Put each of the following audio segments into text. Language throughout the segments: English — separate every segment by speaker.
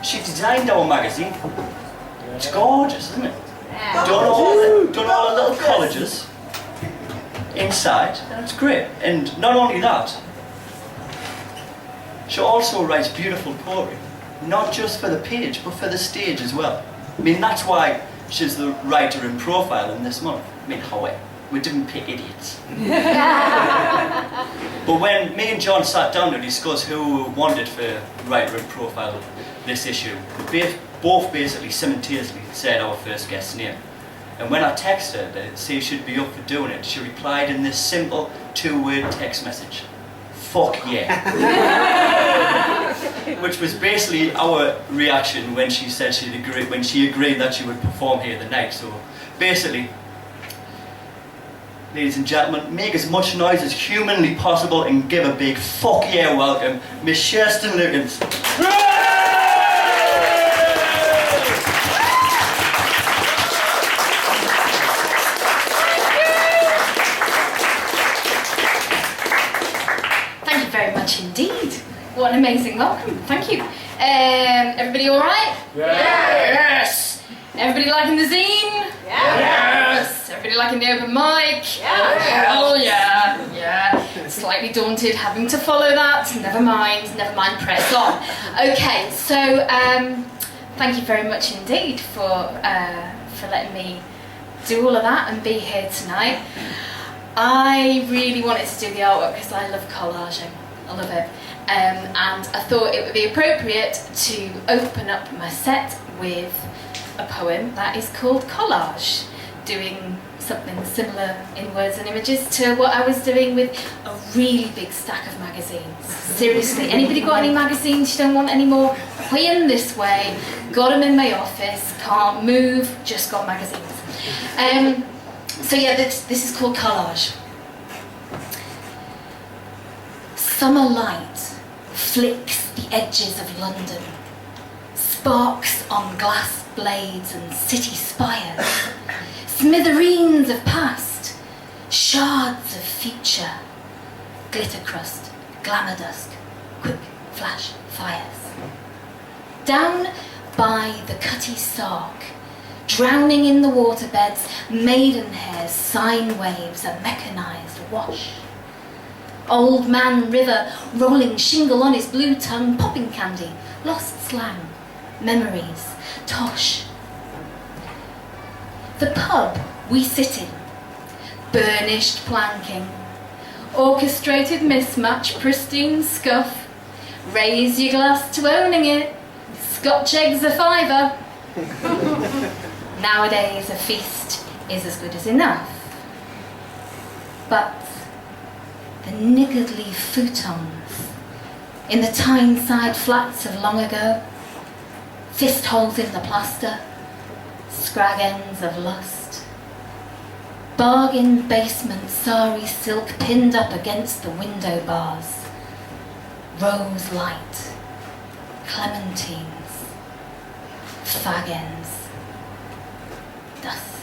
Speaker 1: she designed our magazine. It's gorgeous, isn't it? Done all the little collages inside, and it's great. And not only that, she also writes beautiful poetry, not just for the page, but for the stage as well. I mean, that's why she's the writer in profile in this month. I mean, how we didn't pick idiots. But when me and John sat down to discuss who we wanted for writer in profile of this issue, we both basically simultaneously said our first guest's name. And when I texted her to see if she'd be up for doing it, she replied in this simple 2-word text message: "Fuck yeah." Which was basically our reaction when she said when she agreed that she would perform here the night. So basically, ladies and gentlemen, make as much noise as humanly possible and give a big fuck yeah welcome, Miss Kirsten Luckins.
Speaker 2: Thank you very much indeed. What an amazing welcome. Thank you. Everybody all right?
Speaker 1: Yes!
Speaker 2: Everybody liking the zine? Yes! Everybody liking the open mic? Hell yeah! Yeah. Slightly daunted having to follow that. Never mind, press on. Okay, so thank you very much indeed for letting me do all of that and be here tonight. I really wanted to do the artwork because I love collaging. I love it. And I thought it would be appropriate to open up my set with a poem that is called Collage, doing something similar in words and images to what I was doing with a really big stack of magazines. Seriously, anybody got any magazines you don't want anymore? Put them this way, got them in my office, can't move, just got magazines. So yeah, this is called Collage. Summer light flicks the edges of London, sparks on glass blades and city spires, smithereens of past, shards of future, glitter crust, glamour dusk, quick flash fires. Down by the Cutty Sark, drowning in the waterbeds, maidenhairs, sine waves, a mechanised wash. Old Man River, rolling shingle on his blue tongue, popping candy, lost slang, memories, tosh. The pub we sit in, burnished planking, orchestrated mismatch, pristine scuff, raise your glass to owning it, Scotch eggs a $5. Nowadays a feast is as good as enough. But the niggardly futons in the Tyneside flats of long ago, fist holes in the plaster, scrag ends of lust, bargain basement sari silk pinned up against the window bars, rose light, clementines, fag ends, dust.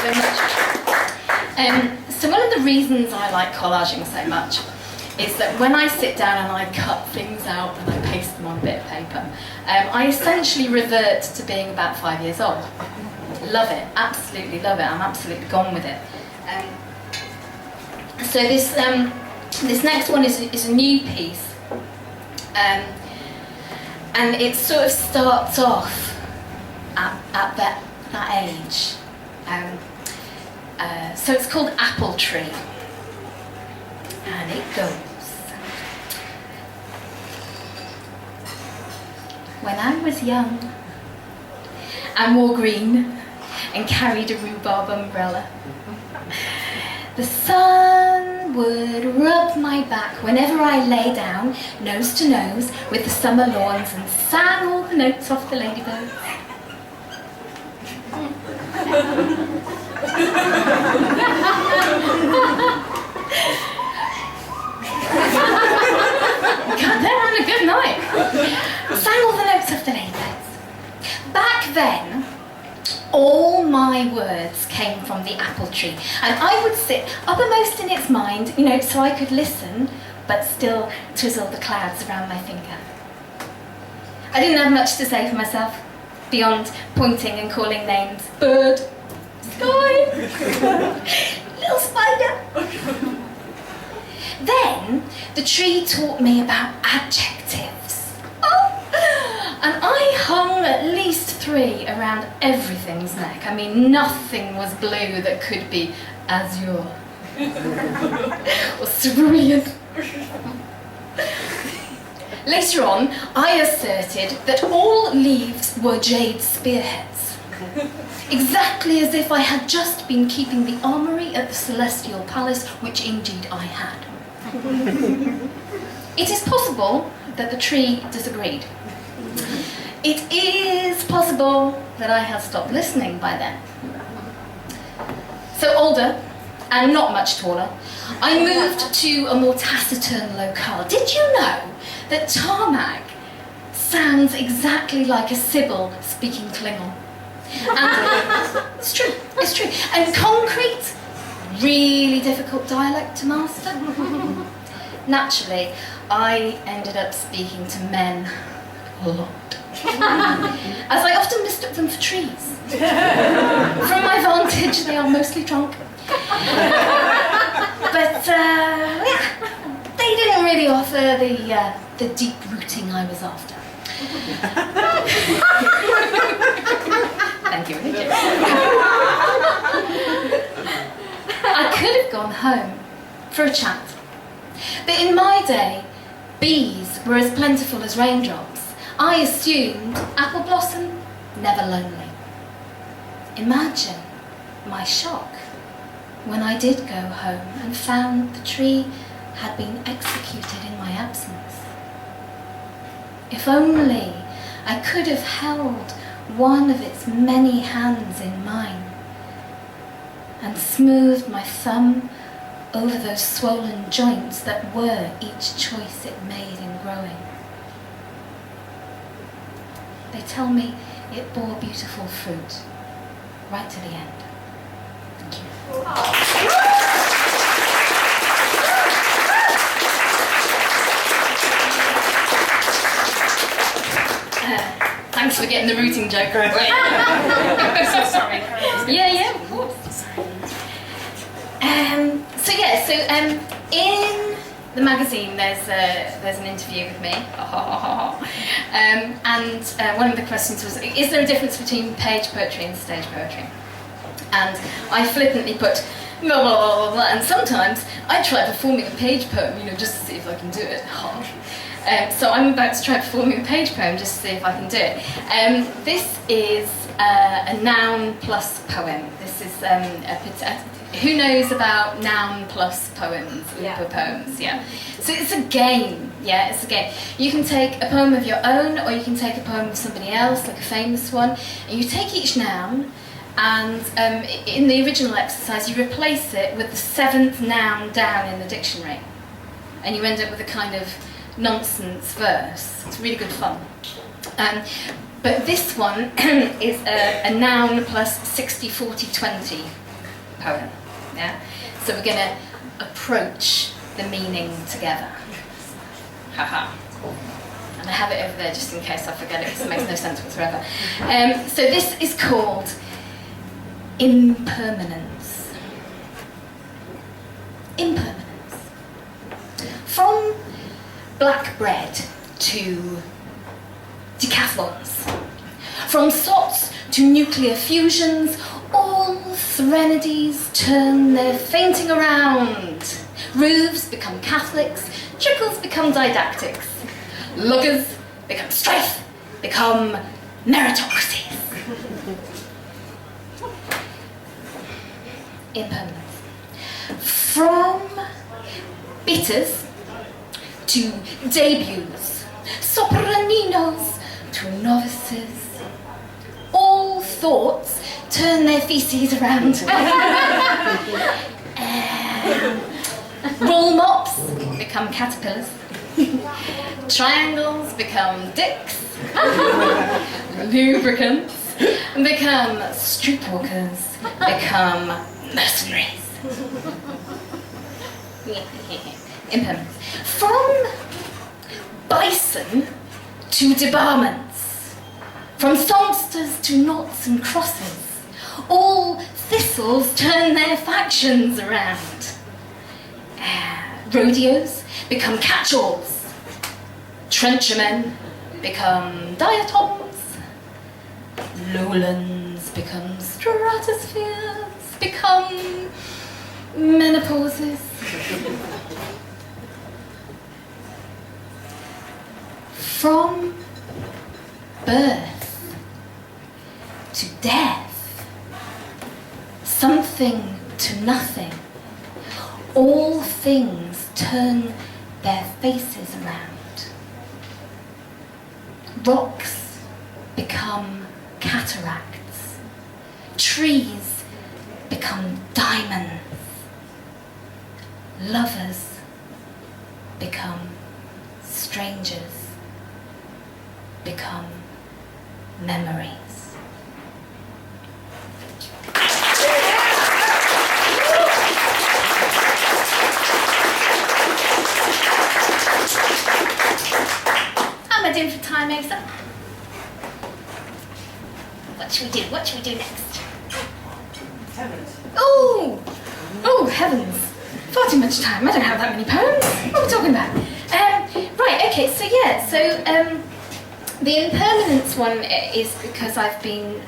Speaker 2: Very much. So one of the reasons I like collaging so much is that when I sit down and I cut things out and I paste them on a bit of paper, I essentially revert to being about 5 years old. Love it, absolutely love it. I'm absolutely gone with it. So this next one is a new piece, and it sort of starts off at that age. So it's called Apple Tree, and it goes. When I was young and wore green and carried a rhubarb umbrella, the sun would rub my back whenever I lay down, nose to nose, with the summer lawns and sang all the notes off the ladybirds. God, they're having a good night. Sang all the notes off the ladybirds. Back then, all my words came from the apple apple tree, and I would sit uppermost in its mind, so I could listen, but still twizzle the clouds around my finger. I didn't have much to say for myself, beyond pointing and calling names. Bird, sky, little spider. Then the tree taught me about adjectives. And I hung at least 3 around everything's neck. I mean, nothing was blue that could be azure or cerulean. Later on, I asserted that all leaves were jade spearheads, exactly as if I had just been keeping the armoury at the Celestial Palace, which indeed I had. It is possible that the tree disagreed. It is possible that I had stopped listening by then. So older, and not much taller, I moved to a more taciturn locale. Did you know that tarmac sounds exactly like a Sibyl speaking Klingon? And it's true. And concrete, really difficult dialect to master. Naturally, I ended up speaking to men a lot, as I often mistook them for trees. From my vantage, they are mostly drunk. But they didn't really offer the deep rooting I was after. Thank you, Richard. I could have gone home for a chat, but in my day, bees were as plentiful as raindrops. I assumed apple blossom, never lonely. Imagine my shock when I did go home and found the tree had been executed in my absence. If only I could have held one of its many hands in mine and smoothed my thumb over those swollen joints that were each choice it made in growing. They tell me it bore beautiful fruit right to the end. Thank you. Thanks for getting the rooting joke right. I'm so sorry. Yeah, of course. In the magazine there's an interview with me, and one of the questions was, is there a difference between page poetry and stage poetry? And I flippantly put blah, blah, blah, blah, and sometimes I try performing a page poem, just to see if I can do it. So I'm about to try performing a page poem just to see if I can do it. This is a noun plus poem. This is who knows about noun plus poems?
Speaker 3: Yeah.
Speaker 2: Poems, yeah. So it's a game, it's a game. You can take a poem of your own, or you can take a poem of somebody else, like a famous one, and you take each noun, and in the original exercise you replace it with the 7th noun down in the dictionary, and you end up with a kind of nonsense verse. It's really good fun. But this one is a noun plus 60, 40, 20 poem. Yeah? So we're going to approach the meaning together. Haha. And I have it over there just in case I forget it, because it makes no sense whatsoever. So this is called Impermanence. Impermanence. From black bread to decathlons, from sots to nuclear fusions, all threnodies turn their fainting around. Roofs become Catholics, trickles become didactics, luggers become strife, become meritocracies. Impermanence. From bitters to debuts, sopraninos to novices, all thoughts turn their feces around. Roll mops become caterpillars, triangles become dicks, lubricants become streetwalkers, become mercenaries. Impermanence. From bison to debarments, from songsters to knots and crosses, all thistles turn their factions around. Rodeos become catch-alls, trenchermen become diatoms, lowlands become stratospheres, become menopauses. From birth to death, something to nothing, all things turn their faces around. Rocks become cataracts, trees become diamonds, lovers become strangers, become memories. How am I doing for time, Asa? What should we do? What should we do next?
Speaker 3: 10 minutes.
Speaker 2: Oh, heavens. Far too much time. I don't have that many poems. What are we talking about? Right, okay, so the Impermanence one is because I've been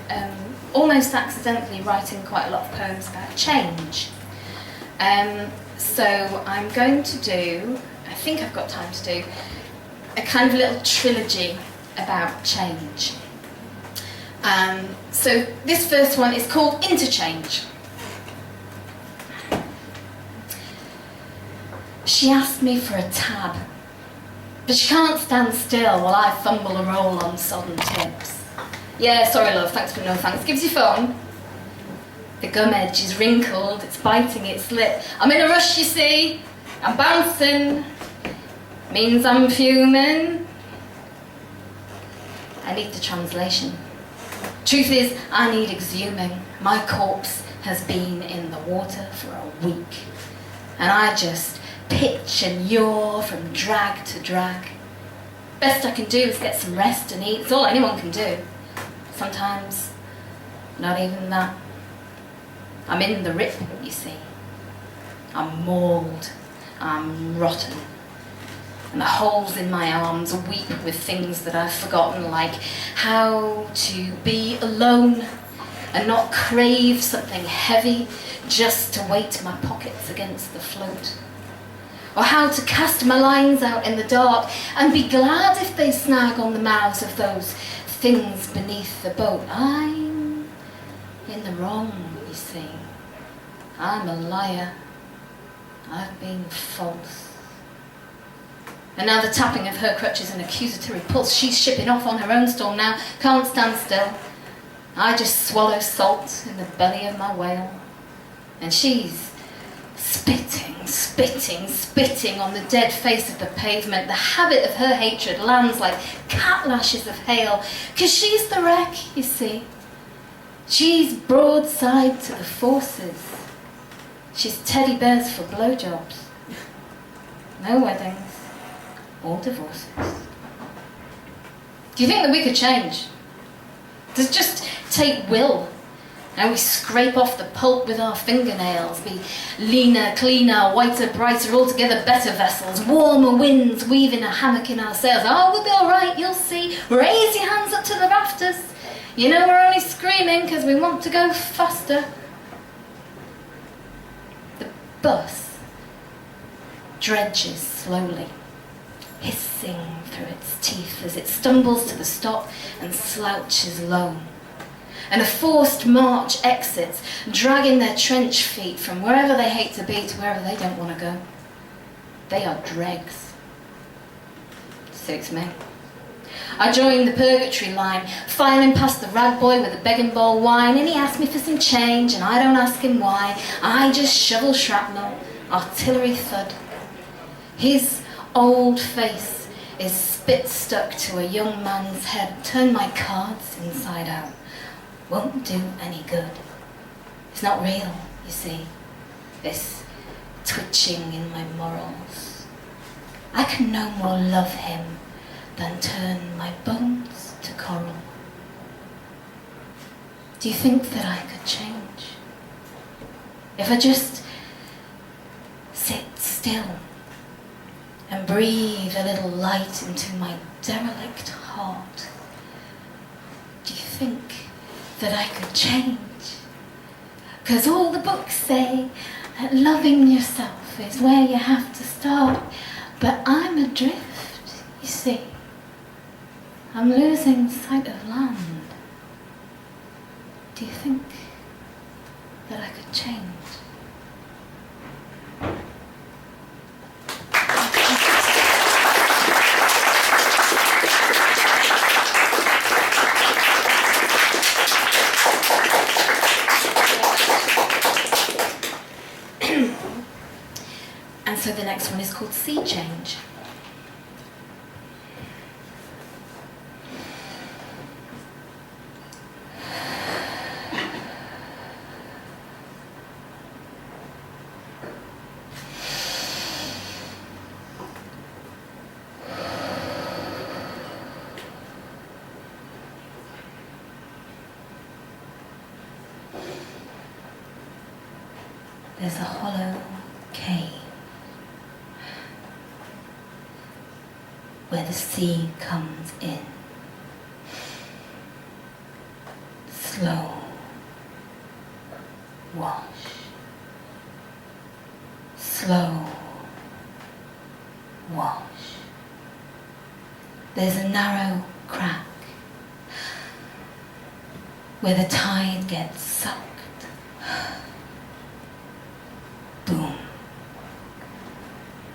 Speaker 2: almost accidentally writing quite a lot of poems about change. So I'm going to do, I think I've got time to do, a kind of little trilogy about change. So this first one is called Interchange. She asked me for a tab, but she can't stand still while I fumble and roll on sodden tips. Yeah, sorry love, thanks but no thanks. Gives you phone. The gum edge is wrinkled, it's biting its lip. I'm in a rush, you see. I'm bouncing. Means I'm fuming. I need the translation. Truth is, I need exhuming. My corpse has been in the water for a week. And I just pitch and yaw from drag to drag. Best I can do is get some rest and eat. It's all anyone can do. Sometimes, not even that. I'm in the rip, you see. I'm mauled. I'm rotten. And the holes in my arms weep with things that I've forgotten, like how to be alone and not crave something heavy just to weight my pockets against the float. Or how to cast my lines out in the dark and be glad if they snag on the mouths of those things beneath the boat. I'm in the wrong, you see. I'm a liar. I've been false. And now the tapping of her crutches and accusatory pulse. She's shipping off on her own storm now. Can't stand still. I just swallow salt in the belly of my whale. And she's spitting, spitting, spitting on the dead face of the pavement. The habit of her hatred lands like cat lashes of hail. 'Cause she's the wreck, you see. She's broadside to the forces. She's teddy bears for blowjobs. No weddings. Or divorces. Do you think that we could change? Does it just take will? And we scrape off the pulp with our fingernails, be leaner, cleaner, whiter, brighter, altogether better vessels, warmer winds weaving a hammock in our sails. Oh, we'll be all right, you'll see. Raise your hands up to the rafters. You know we're only screaming because we want to go faster. The bus dredges slowly, hissing through its teeth as it stumbles to the stop and slouches low. And a forced march exits, dragging their trench feet from wherever they hate to be to wherever they don't want to go. They are dregs. Suits me. I joined the purgatory line, filing past the rag boy with a begging bowl wine, and he asked me for some change, and I don't ask him why. I just shovel shrapnel, artillery thud. His old face is spit stuck to a young man's head. Turn my cards inside out. Won't do any good. It's not real, you you see, this twitching in my morals. I can no more love him than turn my bones to coral. Do you think that I could change? If I just sit still and breathe a little light into my derelict heart, do you think that I could change? 'Cause all the books say that loving yourself is where you have to start, but I'm adrift, you see. I'm losing sight of land. Do you think that I could change? And so the next one is called Sea Change. There's a hollow cave where the sea comes in. Slow wash. Slow wash. There's a narrow crack where the tide gets sucked. Boom.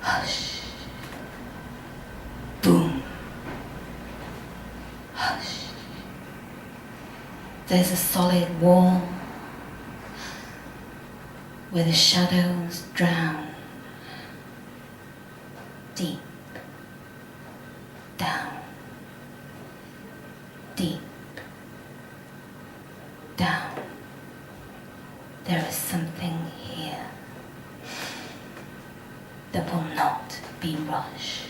Speaker 2: Hush. Boom. Hush. There's a solid wall where the shadows drown. Deep. Down. Deep. Down. There is something here that will not be rushed.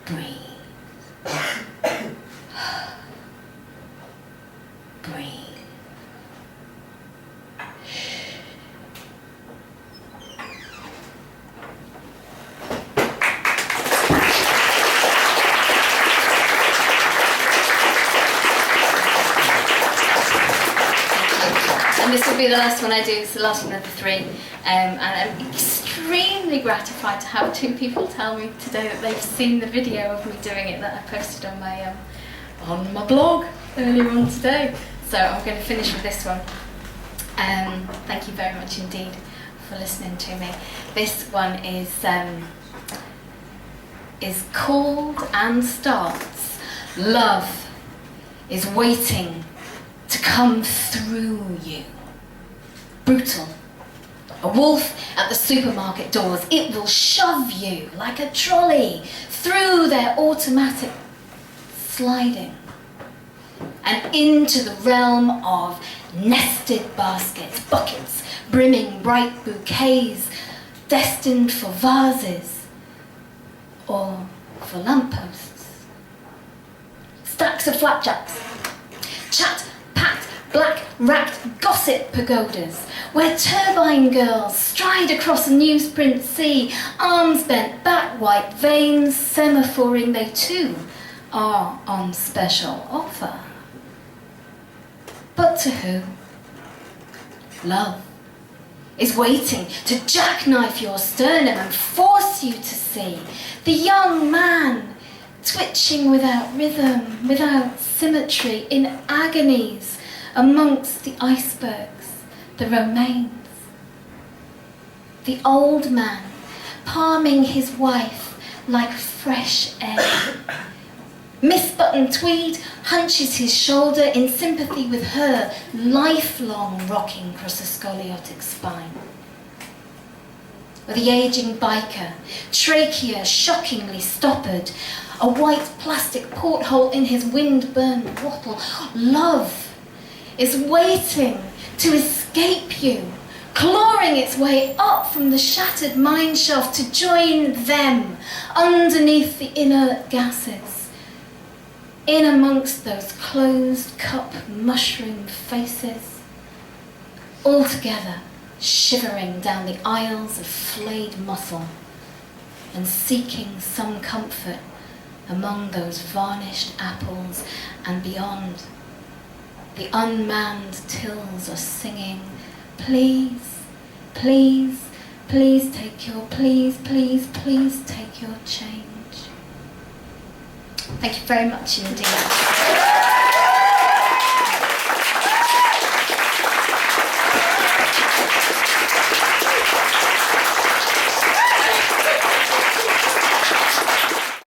Speaker 2: Breathe. Breathe. And this will be the last one I do. It's the last one of the three. And I'm extremely gratified to have two people tell me today that they've seen the video of me doing it that I posted on my blog earlier on today. So I'm going to finish with this one. Thank you very much indeed for listening to me. This one is called and starts, Love is waiting to come through you. Brutal. A wolf at the supermarket doors. It will shove you like a trolley through their automatic sliding and into the realm of nested baskets, buckets brimming bright bouquets destined for vases or for lampposts. Stacks of flapjacks, chat-packed, black-racked gossip pagodas, where turbine girls stride across a newsprint sea, arms bent, back white, veins semaphoring, they too are on special offer. But to who? Love is waiting to jackknife your sternum and force you to see the young man twitching without rhythm, without symmetry, in agonies amongst the icebergs, the romaines. The old man palming his wife like fresh air. Misbuttoned tweed hunches his shoulder in sympathy with her lifelong rocking across a scoliotic spine. Or the ageing biker, trachea shockingly stoppered, a white plastic porthole in his wind-burned wattle. Love is waiting to escape you, clawing its way up from the shattered mine shaft to join them underneath the inert gases, in amongst those closed cup mushroom faces, all together shivering down the aisles of flayed muscle and seeking some comfort among those varnished apples, and beyond the unmanned tills are singing, please, please, please take your, please, please, please take your change. Thank you very much indeed.